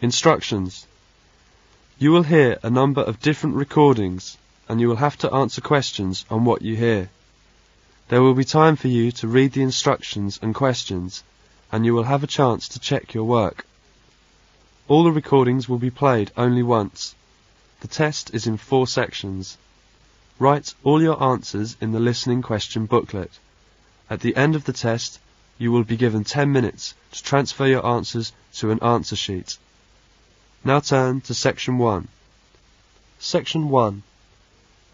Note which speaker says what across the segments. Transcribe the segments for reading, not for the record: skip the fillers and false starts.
Speaker 1: Instructions. You will hear a number of different recordings and you will have to answer questions on what you hear. There will be time for you to read the instructions and questions and you will have a chance to check your work. All the recordings will be played only once. The test is in 4 sections. Write all your answers in the listening question booklet. At the end of the test, you will be given 10 minutes to transfer your answers to an answer sheet. Now turn to Section 1. Section 1.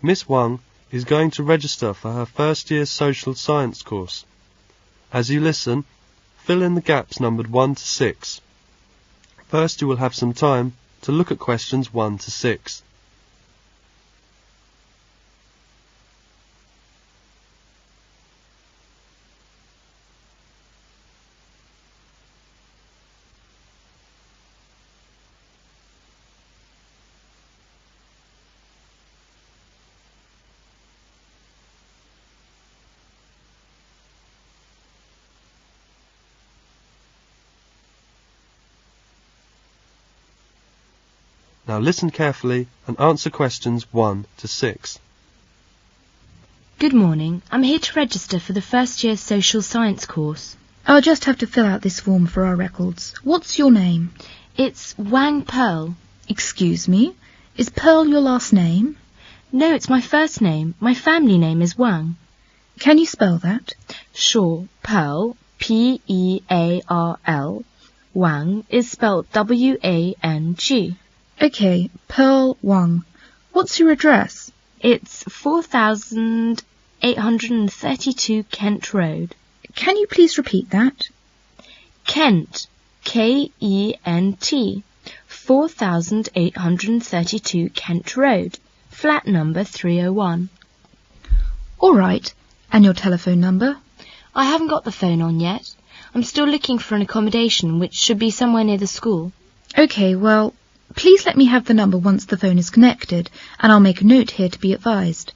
Speaker 1: Miss Wang is going to register for her first year social science course. As you listen, fill in the gaps numbered 1 to 6. First you will have some time to look at questions 1 to 6. Now listen carefully and answer questions 1 to 6.
Speaker 2: Good morning. I'm here to register for the first year social science course.
Speaker 3: I'll just have to fill out this form for our records. What's your name?
Speaker 2: It's Wang Pearl.
Speaker 3: Excuse me? Is Pearl your last name?
Speaker 2: No, it's my first name. My family name is Wang.
Speaker 3: Can you spell that?
Speaker 2: Sure. Pearl, P-E-A-R-L. Wang is spelled W-A-N-G.
Speaker 3: Okay, Pearl Wang. What's your address?
Speaker 2: It's 4,832 Kent Road.
Speaker 3: Can you please repeat that?
Speaker 2: Kent, K-E-N-T, 4,832 Kent Road, flat number 301.
Speaker 3: All right. And your telephone number?
Speaker 2: I haven't got the phone on yet. I'm still looking for an accommodation which should be somewhere near the school.
Speaker 3: Okay, well, please let me have the number once the phone is connected, and I'll make a note here to be advised.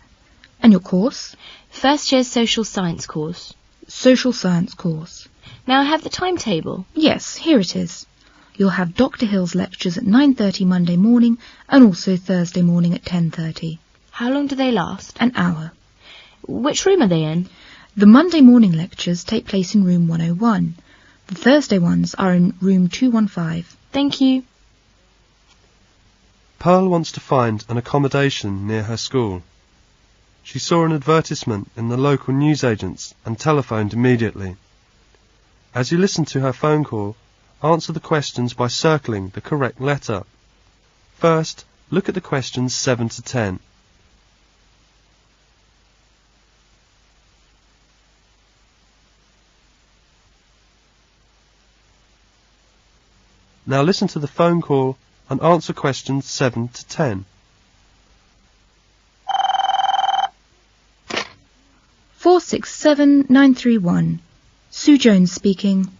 Speaker 3: And your course?
Speaker 2: First year social science course.
Speaker 3: Social science course.
Speaker 2: Now I have the timetable.
Speaker 3: Yes, here it is. You'll have Dr. Hill's lectures at 9:30 Monday morning and also Thursday morning at 10:30.
Speaker 2: How long do they last?
Speaker 3: An hour.
Speaker 2: Which room are they in?
Speaker 3: The Monday morning lectures take place in room 101. The Thursday ones are in room 215.
Speaker 2: Thank you.
Speaker 1: Pearl wants to find an accommodation near her school. She saw an advertisement in the local newsagents and telephoned immediately. As you listen to her phone call, answer the questions by circling the correct letter. First, look at the questions 7 to 10. Now listen to the phone call and answer questions 7 to 10.
Speaker 3: 467931. Sue Jones speaking.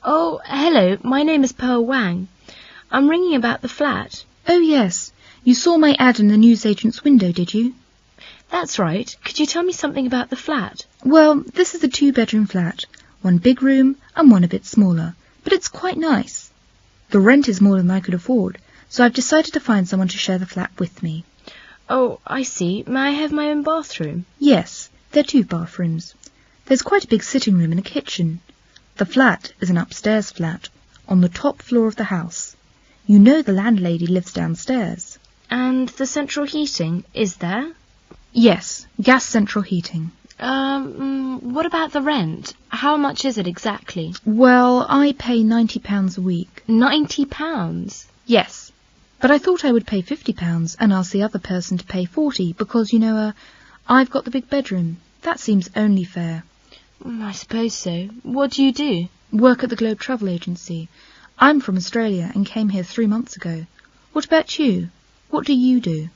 Speaker 2: Oh, hello. My name is Pearl Wang. I'm ringing about the flat.
Speaker 3: Oh, yes. You saw my ad in the newsagent's window, did you?
Speaker 2: That's right. Could you tell me something about the flat?
Speaker 3: Well, this is a 2-bedroom flat. 1 big room and 1 a bit smaller. But it's quite nice. The rent is more than I could afford, so I've decided to find someone to share the flat with me.
Speaker 2: Oh, I see. May I have my own bathroom?
Speaker 3: Yes, there are 2 bathrooms. There's quite a big sitting room and a kitchen. The flat is an upstairs flat, on the top floor of the house. You know the landlady lives downstairs.
Speaker 2: And the central heating, is there?
Speaker 3: Yes, gas central heating.
Speaker 2: What about the rent? How much is it exactly?
Speaker 3: Well, I pay £90 a week.
Speaker 2: £90?
Speaker 3: Yes, but I thought I would pay £50 and ask the other person to pay £40 because, you know, I've got the big bedroom. That seems only fair.
Speaker 2: I suppose so. What do you do?
Speaker 3: Work at the Globe Travel Agency. I'm from Australia and came here 3 months ago. What about you? What do you do?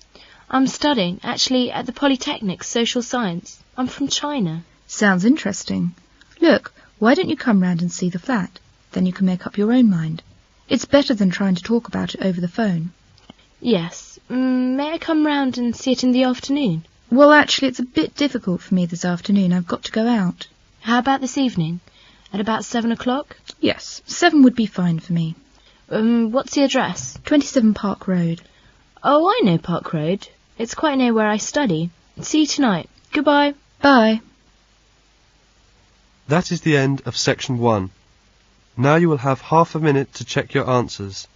Speaker 2: I'm studying, actually, at the Polytechnic, Social Science. I'm from China.
Speaker 3: Sounds interesting. Look, why don't you come round and see the flat? Then you can make up your own mind. It's better than trying to talk about it over the phone.
Speaker 2: Yes. May I come round and see it in the afternoon?
Speaker 3: Well, actually, it's a bit difficult for me this afternoon. I've got to go out.
Speaker 2: How about this evening? At about 7 o'clock?
Speaker 3: Yes, 7 would be fine for me.
Speaker 2: What's the address?
Speaker 3: 27 Park Road.
Speaker 2: Oh, I know Park Road. It's quite near where I study. See you tonight. Goodbye.
Speaker 3: Bye.
Speaker 1: That is the end of section 1. Now you will have half a minute to check your answers.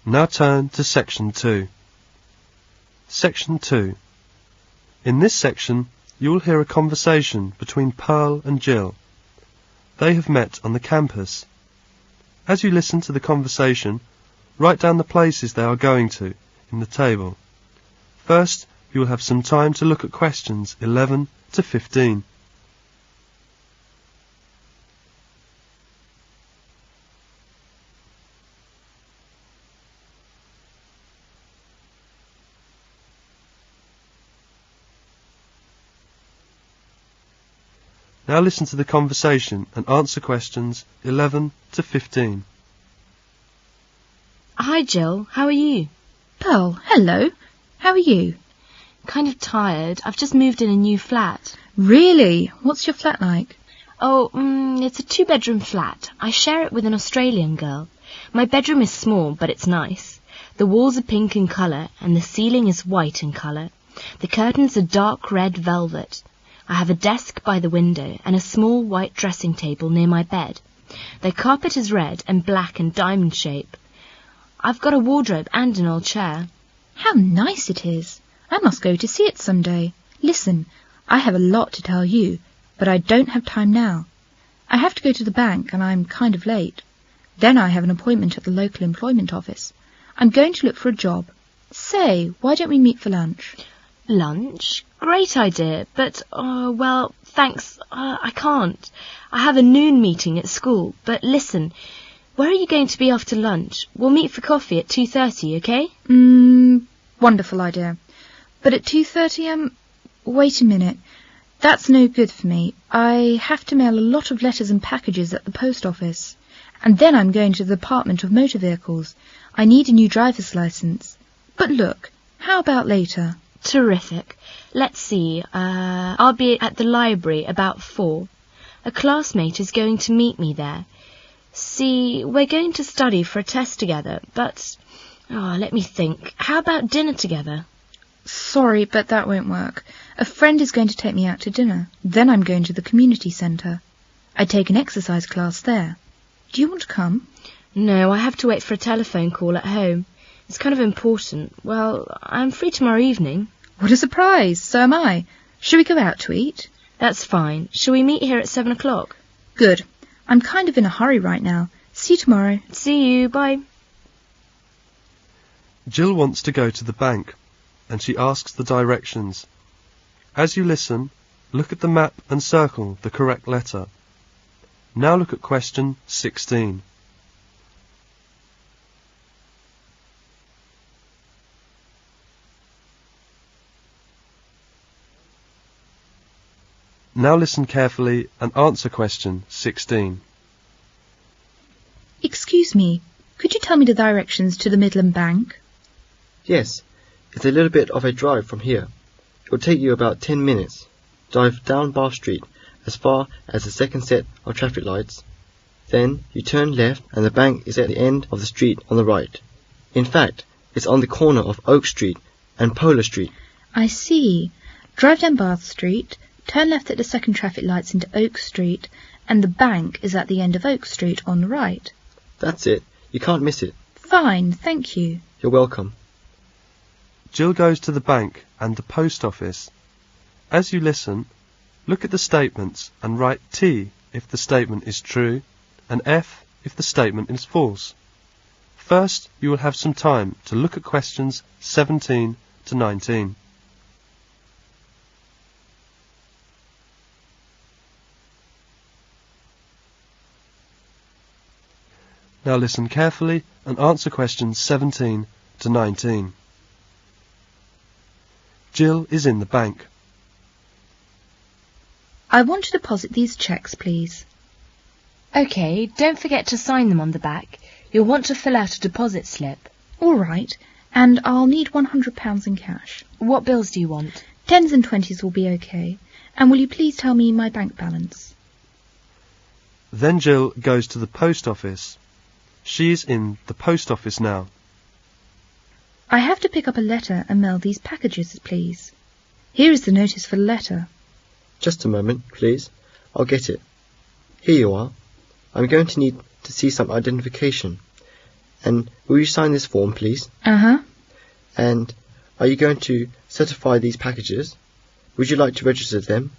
Speaker 1: Now turn to section 2. Section 2. In this section, you will hear a conversation between Pearl and Jill. They have met on the campus. As you listen to the conversation, write down the places they are going to in the table. First, you will have some time to look at questions 11 to 15. Now listen to the conversation and answer questions 11 to 15.
Speaker 2: Hi, Jill. How are you?
Speaker 3: Pearl, hello. How are you?
Speaker 2: Kind of tired. I've just moved in a new flat.
Speaker 3: Really? What's your flat like?
Speaker 2: Oh, it's a 2-bedroom flat. I share it with an Australian girl. My bedroom is small, but it's nice. The walls are pink in colour, and the ceiling is white in colour. The curtains are dark red velvet. I have a desk by the window and a small white dressing table near my bed. The carpet is red and black and diamond shape. I've got a wardrobe and an old chair.
Speaker 3: How nice it is. I must go to see it some day. Listen, I have a lot to tell you, but I don't have time now. I have to go to the bank and I'm kind of late. Then I have an appointment at the local employment office. I'm going to look for a job. Say, why don't we meet for lunch?
Speaker 2: Lunch? Great idea, but, well, thanks, I can't. I have a noon meeting at school, but listen, where are you going to be after lunch? We'll meet for coffee at 2:30, okay?
Speaker 3: Wonderful idea. But at 2:30, wait a minute. That's no good for me. I have to mail a lot of letters and packages at the post office. And then I'm going to the Department of Motor Vehicles. I need a new driver's license. But look, how about later?
Speaker 2: Terrific. Let's see, I'll be at the library about 4. A classmate is going to meet me there. See, we're going to study for a test together, but, let me think. How about dinner together?
Speaker 3: Sorry, but that won't work. A friend is going to take me out to dinner. Then I'm going to the community centre. I take an exercise class there. Do you want to come?
Speaker 2: No, I have to wait for a telephone call at home. It's kind of important. Well, I'm free tomorrow evening.
Speaker 3: What a surprise! So am I. Shall we go out to eat?
Speaker 2: That's fine. Shall we meet here at 7 o'clock?
Speaker 3: Good. I'm kind of in a hurry right now. See you tomorrow.
Speaker 2: See you. Bye.
Speaker 1: Jill wants to go to the bank, and she asks the directions. As you listen, look at the map and circle the correct letter. Now look at question 16. Now listen carefully and answer question 16.
Speaker 3: Excuse me, could you tell me the directions to the Midland Bank?
Speaker 4: Yes, it's a little bit of a drive from here. It will take you about 10 minutes. Drive down Bath Street as far as the second set of traffic lights. Then you turn left and the bank is at the end of the street on the right. In fact, it's on the corner of Oak Street and Polar Street.
Speaker 3: I see. Drive down Bath Street, turn left at the second traffic lights into Oak Street, and the bank is at the end of Oak Street on the right.
Speaker 4: That's it. You can't miss it.
Speaker 3: Fine, thank you.
Speaker 4: You're welcome.
Speaker 1: Jill goes to the bank and the post office. As you listen, look at the statements and write T if the statement is true and F if the statement is false. First, you will have some time to look at questions 17 to 19. Now listen carefully and answer questions 17 to 19. Jill is in the bank.
Speaker 3: I want to deposit these cheques, please.
Speaker 2: OK, don't forget to sign them on the back. You'll want to fill out a deposit slip.
Speaker 3: All right, and I'll need £100 in cash.
Speaker 2: What bills do you want?
Speaker 3: 10s and 20s will be OK. And will you please tell me my bank balance?
Speaker 1: Then Jill goes to the post office. She is in the post office now.
Speaker 3: I have to pick up a letter and mail these packages, please. Here is the notice for the letter.
Speaker 4: Just a moment, please. I'll get it. Here you are. I'm going to need to see some identification. And will you sign this form, please?
Speaker 3: Uh-huh.
Speaker 4: And are you going to certify these packages? Would you like to register them?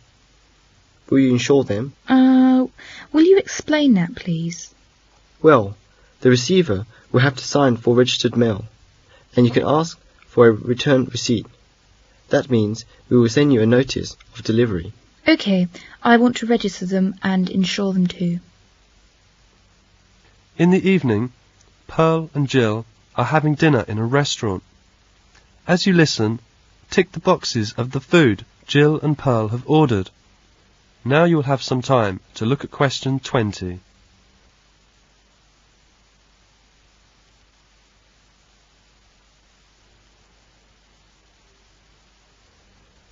Speaker 4: Will you insure them?
Speaker 3: Will you explain that, please?
Speaker 4: Well, the receiver will have to sign for registered mail, and you can ask for a return receipt. That means we will send you a notice of delivery.
Speaker 3: OK, I want to register them and insure them too.
Speaker 1: In the evening, Pearl and Jill are having dinner in a restaurant. As you listen, tick the boxes of the food Jill and Pearl have ordered. Now you will have some time to look at question 20.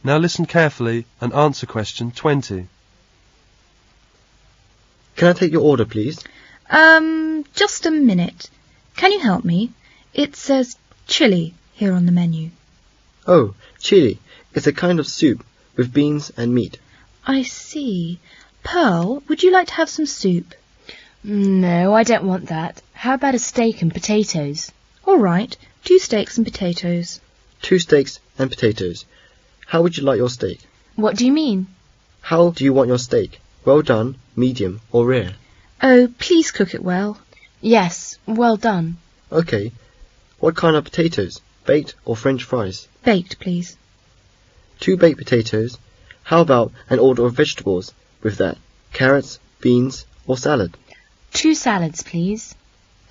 Speaker 1: Now listen carefully and answer question 20.
Speaker 4: Can I take your order, please?
Speaker 3: Just a minute. Can you help me? It says chili here on the menu.
Speaker 4: Oh, chili. It's a kind of soup with beans and meat.
Speaker 3: I see. Pearl, would you like to have some soup?
Speaker 2: No, I don't want that. How about a steak and potatoes?
Speaker 3: All right, 2 steaks and potatoes.
Speaker 4: 2 steaks and potatoes. How would you like your steak?
Speaker 2: What do you mean?
Speaker 4: How do you want your steak? Well done, medium, or rare?
Speaker 3: Oh, please cook it well.
Speaker 2: Yes, well done.
Speaker 4: OK. What kind of potatoes? Baked or French fries?
Speaker 3: Baked, please.
Speaker 4: 2 baked potatoes. How about an order of vegetables with that? Carrots, beans, or salad?
Speaker 2: 2 salads, please.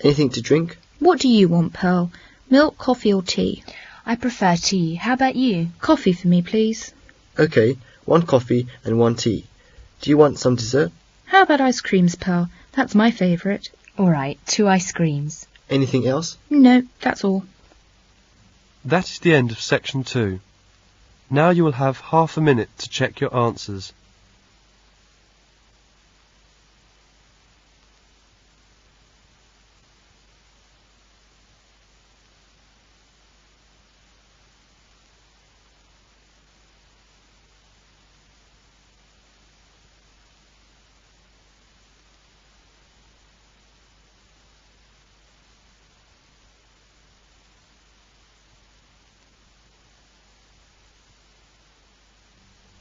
Speaker 4: Anything to drink?
Speaker 3: What do you want, Pearl? Milk, coffee, or tea?
Speaker 2: I prefer tea. How about you?
Speaker 3: Coffee for me, please.
Speaker 4: OK, 1 coffee and 1 tea. Do you want some dessert?
Speaker 3: How about ice creams, Pearl? That's my favourite.
Speaker 2: All right, 2 ice creams.
Speaker 4: Anything else?
Speaker 3: No, that's all.
Speaker 1: That is the end of section 2. Now you will have half a minute to check your answers.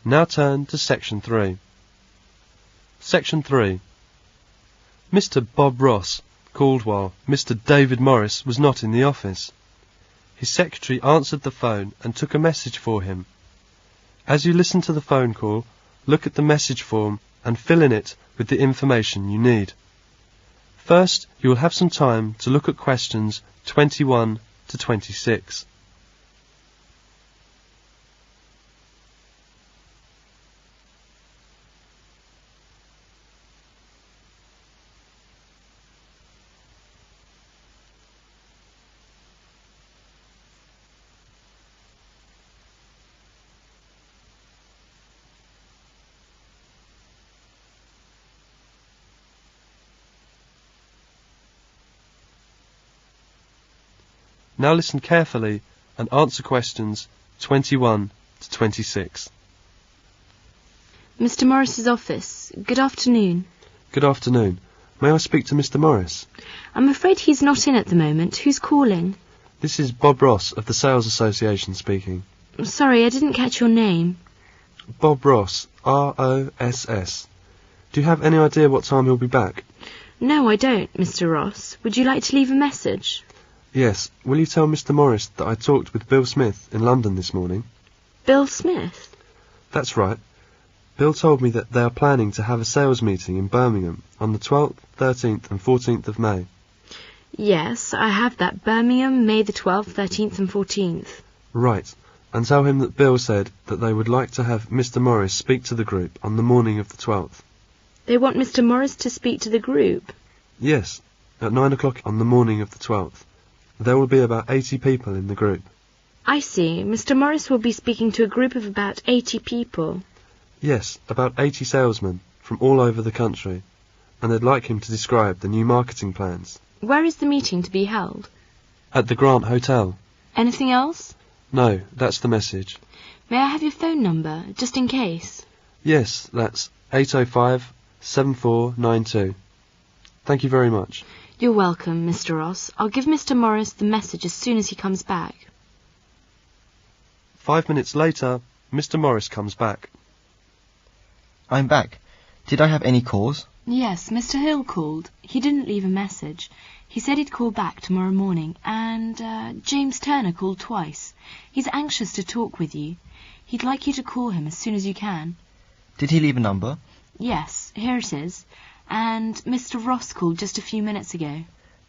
Speaker 1: Now turn to section 3. Section 3. Mr. Bob Ross called while Mr. David Morris was not in the office. His secretary answered the phone and took a message for him. As you listen to the phone call, look at the message form and fill in it with the information you need. First, you will have some time to look at questions 21 to 26. Now listen carefully and answer questions 21 to 26.
Speaker 2: Mr. Morris's office. Good afternoon.
Speaker 1: Good afternoon. May I speak to Mr. Morris?
Speaker 2: I'm afraid he's not in at the moment. Who's calling?
Speaker 1: This is Bob Ross of the Sales Association speaking.
Speaker 2: Sorry, I didn't catch your name.
Speaker 1: Bob Ross, R-O-S-S. Do you have any idea what time he'll be back?
Speaker 2: No, I don't, Mr. Ross. Would you like to leave a message?
Speaker 1: Yes. Will you tell Mr. Morris that I talked with Bill Smith in London this morning?
Speaker 2: Bill Smith?
Speaker 1: That's right. Bill told me that they are planning to have a sales meeting in Birmingham on the 12th, 13th and 14th of May.
Speaker 2: Yes, I have that. Birmingham, May the 12th, 13th and 14th.
Speaker 1: Right, and tell him that Bill said that they would like to have Mr. Morris speak to the group on the morning of the 12th.
Speaker 2: They want Mr. Morris to speak to the group?
Speaker 1: Yes, at 9 o'clock on the morning of the 12th. There will be about 80 people in the group.
Speaker 2: I see. Mr. Morris will be speaking to a group of about 80 people.
Speaker 1: Yes, about 80 salesmen from all over the country, and they'd like him to describe the new marketing plans.
Speaker 2: Where is the meeting to be held?
Speaker 1: At the Grant Hotel.
Speaker 2: Anything else?
Speaker 1: No, that's the message.
Speaker 2: May I have your phone number, just in case?
Speaker 1: Yes, that's 805-7492. Thank you very much.
Speaker 2: You're welcome, Mr. Ross. I'll give Mr. Morris the message as soon as he comes back.
Speaker 1: 5 minutes later, Mr. Morris comes back.
Speaker 4: I'm back. Did I have any calls?
Speaker 2: Yes, Mr. Hill called. He didn't leave a message. He said he'd call back tomorrow morning, and James Turner called twice. He's anxious to talk with you. He'd like you to call him as soon as you can.
Speaker 4: Did he leave a number?
Speaker 2: Yes, here it is. And Mr. Ross called just a few minutes ago.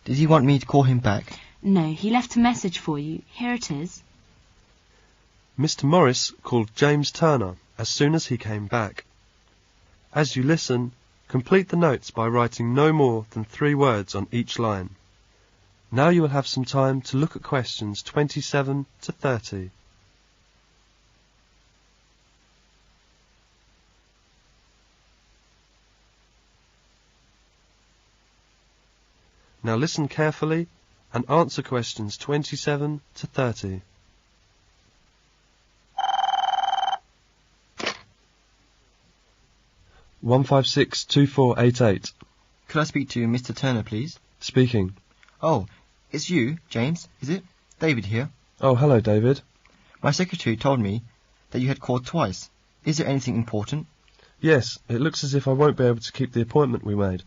Speaker 4: Did he want me to call him back?
Speaker 2: No, he left a message for you. Here it is.
Speaker 1: Mr. Morris called James Turner as soon as he came back. As you listen, complete the notes by writing no more than 3 words on each line. Now you will have some time to look at questions 27 to 30. Now listen carefully and answer questions 27 to 30. One 1562488.
Speaker 4: Could I speak to Mr. Turner, please?
Speaker 1: Speaking.
Speaker 4: Oh, it's you, James, is it? David here.
Speaker 1: Oh, hello, David.
Speaker 4: My secretary told me that you had called twice. Is there anything important?
Speaker 1: Yes, it looks as if I won't be able to keep the appointment we made.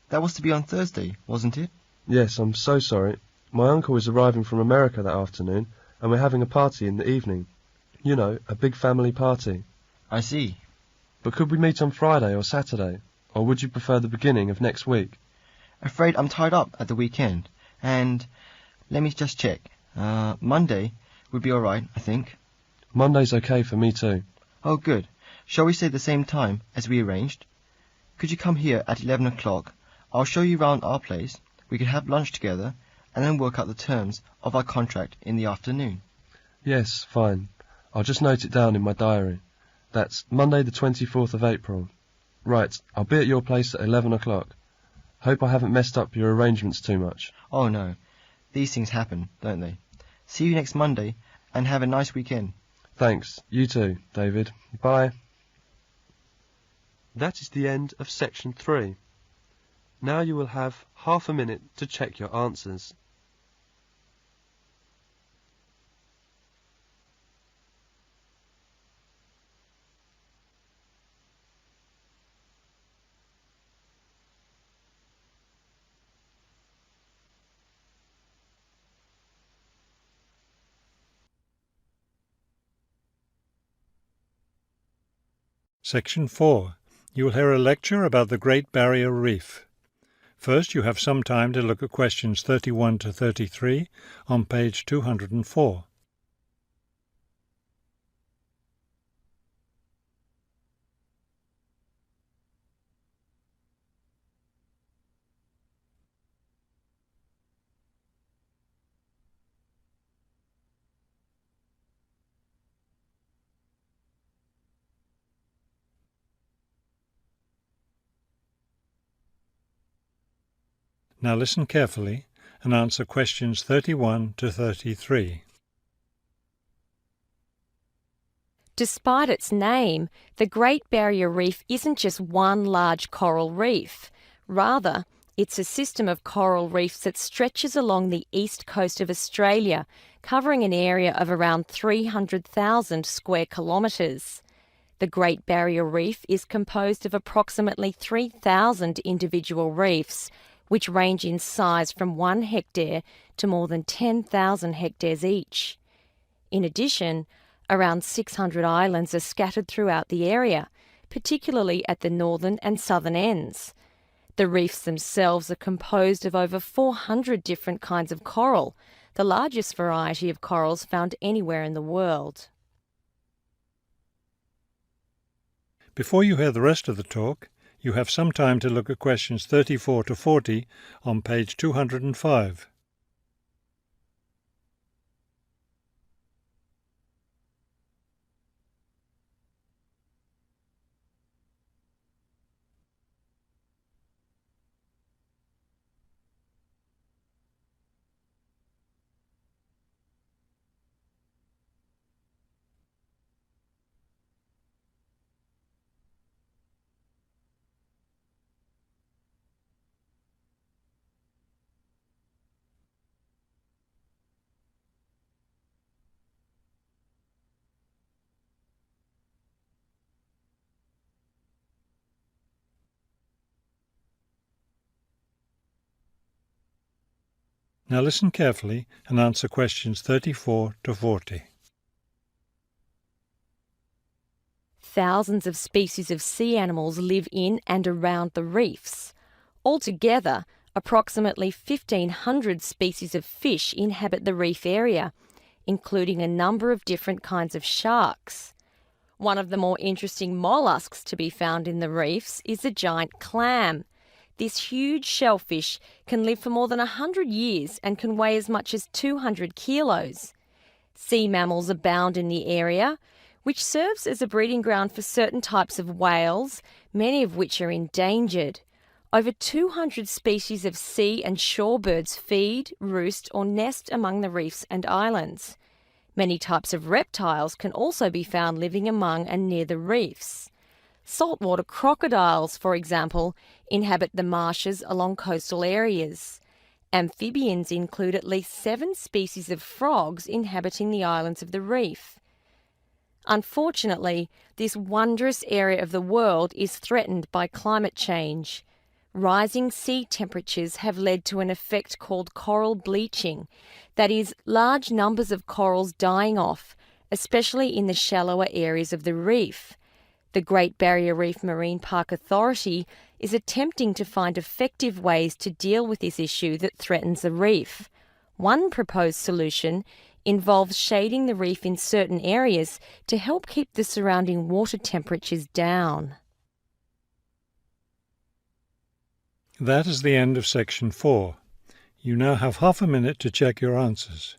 Speaker 4: That was to be on Thursday, wasn't it?
Speaker 1: Yes, I'm so sorry. My uncle is arriving from America that afternoon, and we're having a party in the evening. You know, a big family party.
Speaker 4: I see.
Speaker 1: But could we meet on Friday or Saturday? Or would you prefer the beginning of next week?
Speaker 4: Afraid I'm tied up at the weekend. And let me just check. Monday would be all right, I think.
Speaker 1: Monday's okay for me too.
Speaker 4: Oh, good. Shall we say the same time as we arranged? Could you come here at 11 o'clock? I'll show you round our place. We could have lunch together and then work out the terms of our contract in the afternoon.
Speaker 1: Yes, fine. I'll just note it down in my diary. That's Monday the 24th of April. Right, I'll be at your place at 11 o'clock. Hope I haven't messed up your arrangements too much.
Speaker 4: Oh, no. These things happen, don't they? See you next Monday, and have a nice weekend.
Speaker 1: Thanks. You too, David. Bye. That is the end of section 3. Now you will have half a minute to check your answers.
Speaker 5: Section 4. You will hear a lecture about the Great Barrier Reef. First, you have some time to look at questions 31 to 33 on page 204. Now listen carefully and answer questions 31 to 33.
Speaker 6: Despite its name, the Great Barrier Reef isn't just one large coral reef. Rather, it's a system of coral reefs that stretches along the east coast of Australia, covering an area of around 300,000 square kilometres. The Great Barrier Reef is composed of approximately 3,000 individual reefs, which range in size from 1 hectare to more than 10,000 hectares each. In addition, around 600 islands are scattered throughout the area, particularly at the northern and southern ends. The reefs themselves are composed of over 400 different kinds of coral, the largest variety of corals found anywhere in the world.
Speaker 5: Before you hear the rest of the talk, you have some time to look at questions 34 to 40 on page 205. Now listen carefully and answer questions 34 to 40.
Speaker 6: Thousands of species of sea animals live in and around the reefs. Altogether, approximately 1,500 species of fish inhabit the reef area, including a number of different kinds of sharks. One of the more interesting mollusks to be found in the reefs is the giant clam. This huge shellfish can live for more than 100 years and can weigh as much as 200 kilos. Sea mammals abound in the area, which serves as a breeding ground for certain types of whales, many of which are endangered. Over 200 species of sea and shore birds feed, roost or nest among the reefs and islands. Many types of reptiles can also be found living among and near the reefs. Saltwater crocodiles, for example, inhabit the marshes along coastal areas. Amphibians include at least 7 species of frogs inhabiting the islands of the reef. Unfortunately, this wondrous area of the world is threatened by climate change. Rising sea temperatures have led to an effect called coral bleaching, that is, large numbers of corals dying off, especially in the shallower areas of the reef. The Great Barrier Reef Marine Park Authority is attempting to find effective ways to deal with this issue that threatens the reef. One proposed solution involves shading the reef in certain areas to help keep the surrounding water temperatures down.
Speaker 5: That is the end of section 4. You now have half a minute to check your answers.